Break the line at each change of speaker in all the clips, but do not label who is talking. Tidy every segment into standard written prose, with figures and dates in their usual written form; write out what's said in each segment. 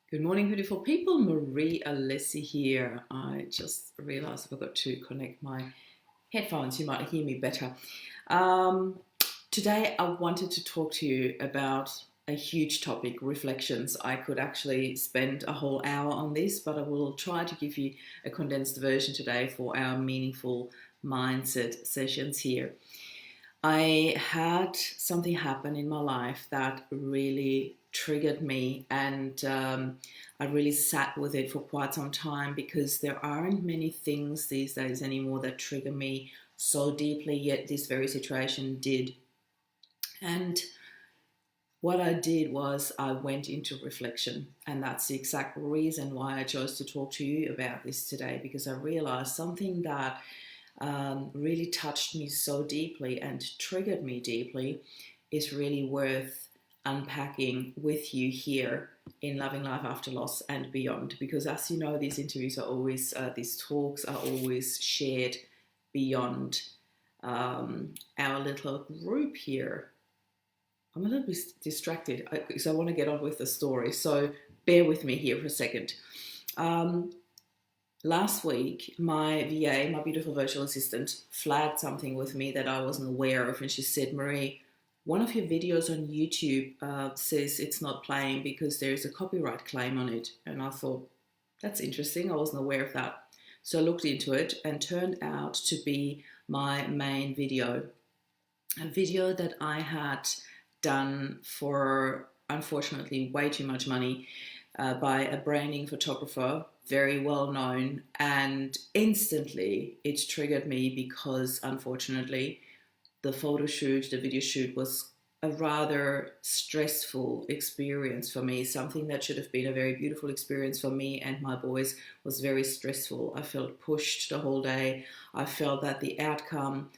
Good morning, beautiful people. Marie Alessi here. I just realized I forgot to connect my headphones. You might hear me better. Um, Today, I wanted to talk to you about a huge topic, reflections. I could actually spend a whole hour on this, but I will try to give you a condensed version today for our meaningful mindset sessions here. I had something happen in my life that really triggered me, and I really sat with it for quite some time because there aren't many things these days anymore that trigger me so deeply, yet this very situation did. And what I did was I went into reflection, and that's the exact reason why I chose to talk to you about this today, because I realized something that really touched me so deeply and triggered me deeply is really worth unpacking with you here in Loving Life After Loss and Beyond. Because as you know, these interviews are always, these talks are always shared beyond our little group here. I'm a little bit distracted because I want to get on with the story. So bear with me here for a second. Um, Last week, my VA, my beautiful virtual assistant, flagged something with me that I wasn't aware of. And she said, Marie, one of your videos on YouTube says it's not playing because there is a copyright claim on it. And I thought, that's interesting. I wasn't aware of that. So I looked into it and turned out to be my main video, a video that I had done for, unfortunately, way too much money by a branding photographer, very well known, and instantly it triggered me because, unfortunately, the photo shoot, the video shoot was a rather stressful experience for me. Something that should have been a very beautiful experience for me and my boys was very stressful. I felt pushed the whole day. I felt that the outcome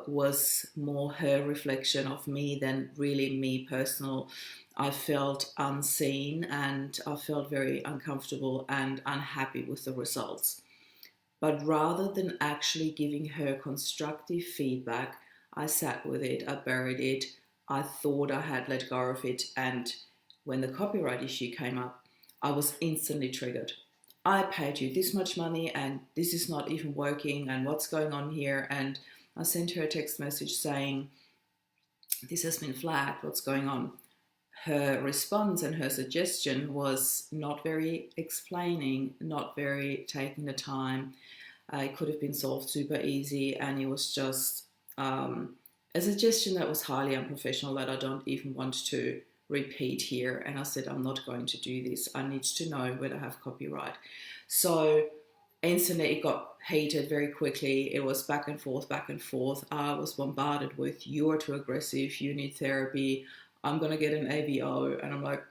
was more her reflection of me than really me personal. I felt unseen and I felt very uncomfortable and unhappy with the results. But rather than actually giving her constructive feedback, I sat with it, I buried it, I thought I had let go of it, and when the copyright issue came up, I was instantly triggered. I paid you this much money and this is not even working, and what's going on here? And I sent her a text message saying, this has been flagged, what's going on? Her response and her suggestion was not very explaining, not very taking the time. It could have been solved super easy, and it was just a suggestion that was highly unprofessional that I don't even want to repeat here. And I said, I'm not going to do this. I need to know whether I have copyright. So instantly it got heated very quickly. It was back and forth, back and forth. I was bombarded with, you are too aggressive, you need therapy, I'm going to get an AVO. And I'm like,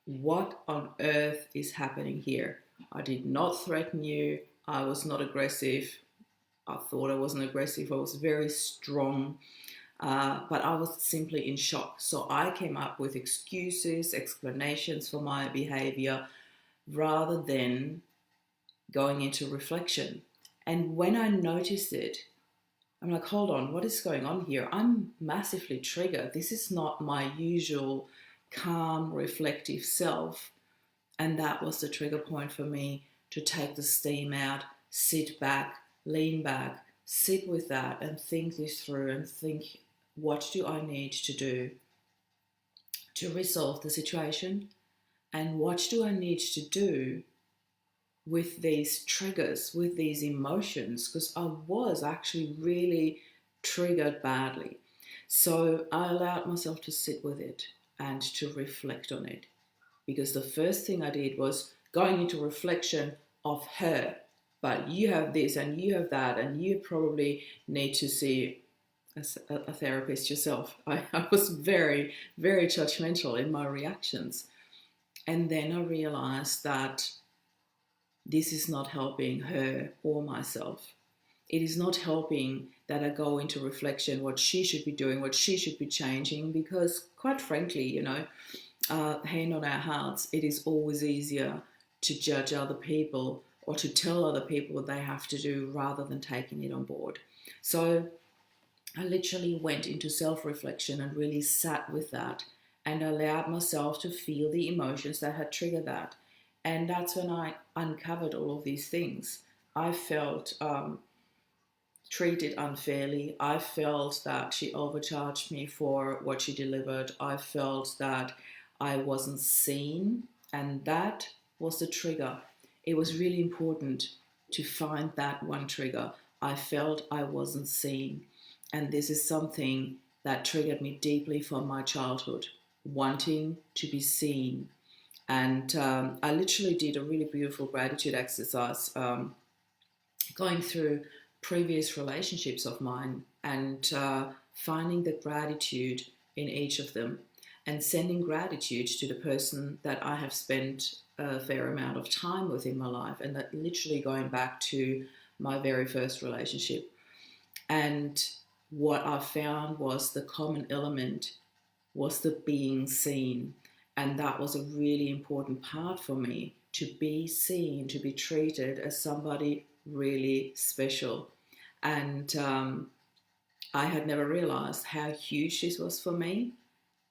what on earth is happening here? I did not threaten you. I was not aggressive. I thought I wasn't aggressive. I was very strong. But I was simply in shock. So I came up with excuses, explanations for my behavior rather than going into reflection. And when I noticed it, I'm like, hold on, what is going on here? I'm massively triggered. This is not my usual calm, reflective self. And that was the trigger point for me to take the steam out, sit back, lean back, sit with that and think this through and think, what do I need to do to resolve the situation? And what do I need to do with these triggers, with these emotions? Because I was actually really triggered badly. So I allowed myself to sit with it and to reflect on it. Because the first thing I did was going into reflection of her. But you have this and you have that, and you probably need to see a therapist yourself. I was very, very judgmental in my reactions. And then I realized that this is not helping her or myself. It is not helping that I go into reflection what she should be doing, what she should be changing, because quite frankly, hand on our hearts, it is always easier to judge other people or to tell other people what they have to do rather than taking it on board. So I literally went into self-reflection and really sat with that and allowed myself to feel the emotions that had triggered that. And that's when I uncovered all of these things. I felt treated unfairly. I felt that she overcharged me for what she delivered. I felt that I wasn't seen, and that was the trigger. It was really important to find that one trigger. I felt I wasn't seen, and this is something that triggered me deeply from my childhood, wanting to be seen. And I literally did a really beautiful gratitude exercise, going through previous relationships of mine and finding the gratitude in each of them and sending gratitude to the person that I have spent a fair amount of time with in my life, and that literally going back to my very first relationship. And what I found was the common element was the being seen. And that was a really important part for me, to be seen, to be treated as somebody really special. And I had never realized how huge this was for me.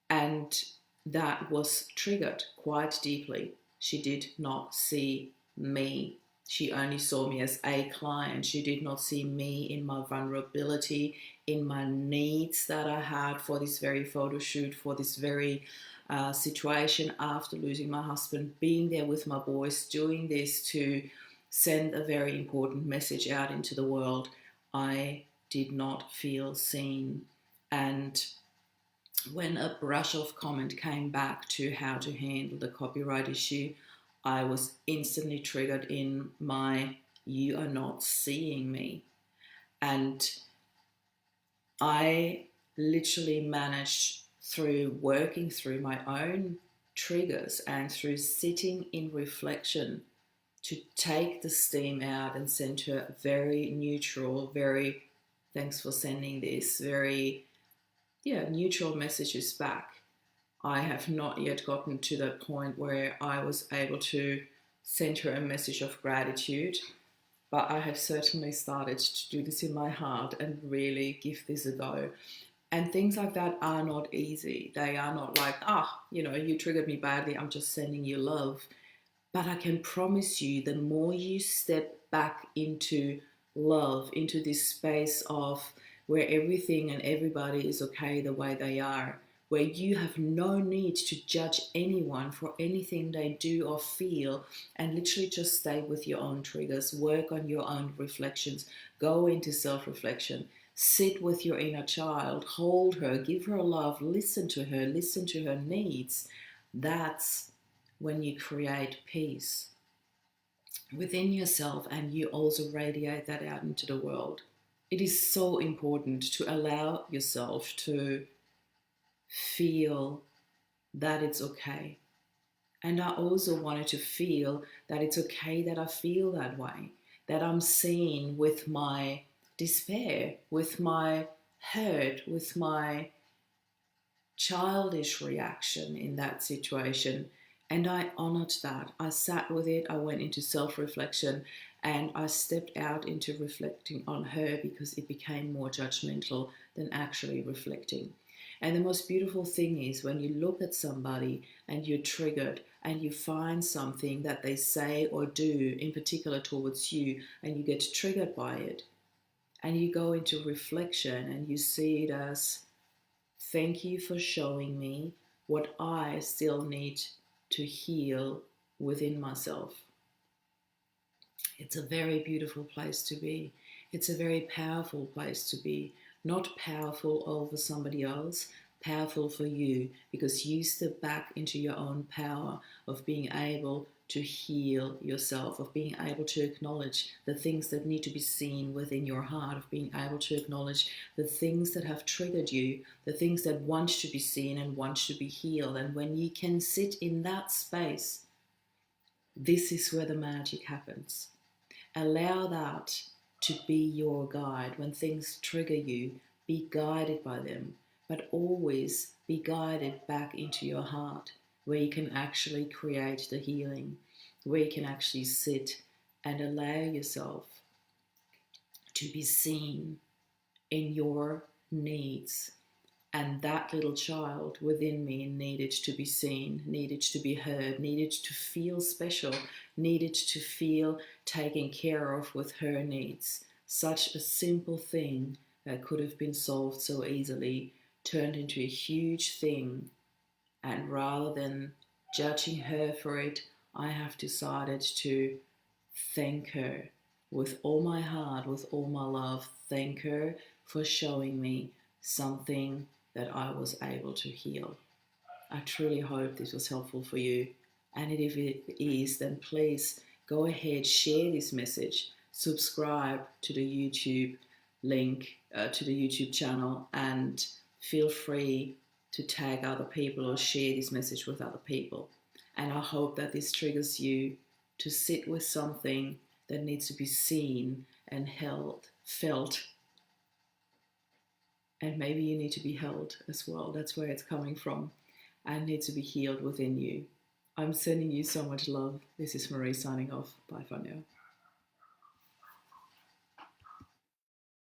And that was triggered quite deeply. She did not see me. She only saw me as a client. She did not see me in my vulnerability, in my needs that I had for this very photo shoot, for this very situation after losing my husband, being there with my boys, doing this to send a very important message out into the world. I did not feel seen. And when a brush off comment came back to how to handle the copyright issue, I was instantly triggered in my "you are not seeing me." And I literally managed, through working through my own triggers and through sitting in reflection, to take the steam out and send her very neutral, very "thanks for sending this," very neutral messages back. I have not yet gotten to the point where I was able to send her a message of gratitude, but I have certainly started to do this in my heart and really give this a go. And things like that are not easy. They are not like, you triggered me badly, I'm just sending you love. But I can promise you, the more you step back into love, into this space of where everything and everybody is okay the way they are, where you have no need to judge anyone for anything they do or feel, and literally just stay with your own triggers, work on your own reflections, go into self reflection, sit with your inner child, hold her, give her love, listen to her needs. That's when you create peace within yourself, and you also radiate that out into the world. It is so important to allow yourself to feel that it's okay. And I also wanted to feel that it's okay that I feel that way, that I'm seen with my despair, with my hurt, with my childish reaction in that situation. And I honored that. I sat with it. I went into self reflection, and I stepped out into reflecting on her, because it became more judgmental than actually reflecting. And the most beautiful thing is when you look at somebody and you're triggered and you find something that they say or do in particular towards you, and you get triggered by it, and you go into reflection and you see it as, "Thank you for showing me what I still need to heal within myself." It's a very beautiful place to be. It's a very powerful place to be. Not powerful over somebody else, powerful for you, because you step back into your own power of being able to heal yourself, of being able to acknowledge the things that need to be seen within your heart, of being able to acknowledge the things that have triggered you, the things that want to be seen and want to be healed. And when you can sit in that space, this is where the magic happens. Allow that to be your guide. When things trigger you, be guided by them, but always be guided back into your heart, where you can actually create the healing, where you can actually sit and allow yourself to be seen in your needs And that little child within me needed to be seen, needed to be heard, needed to feel special, needed to feel taken care of with her needs. Such a simple thing that could have been solved so easily turned into a huge thing. And rather than judging her for it, I have decided to thank her with all my heart, with all my love. Thank her for showing me something that I was able to heal. I truly hope this was helpful for you. And if it is, then please go ahead, share this message, subscribe to the YouTube link, to the YouTube channel, and feel free to tag other people or share this message with other people. And I hope that this triggers you to sit with something that needs to be seen and held, felt, and maybe you need to be held as well. That's where it's coming from, and needs to be healed within you. I'm sending you so much love. This is Marie signing off. Bye for now.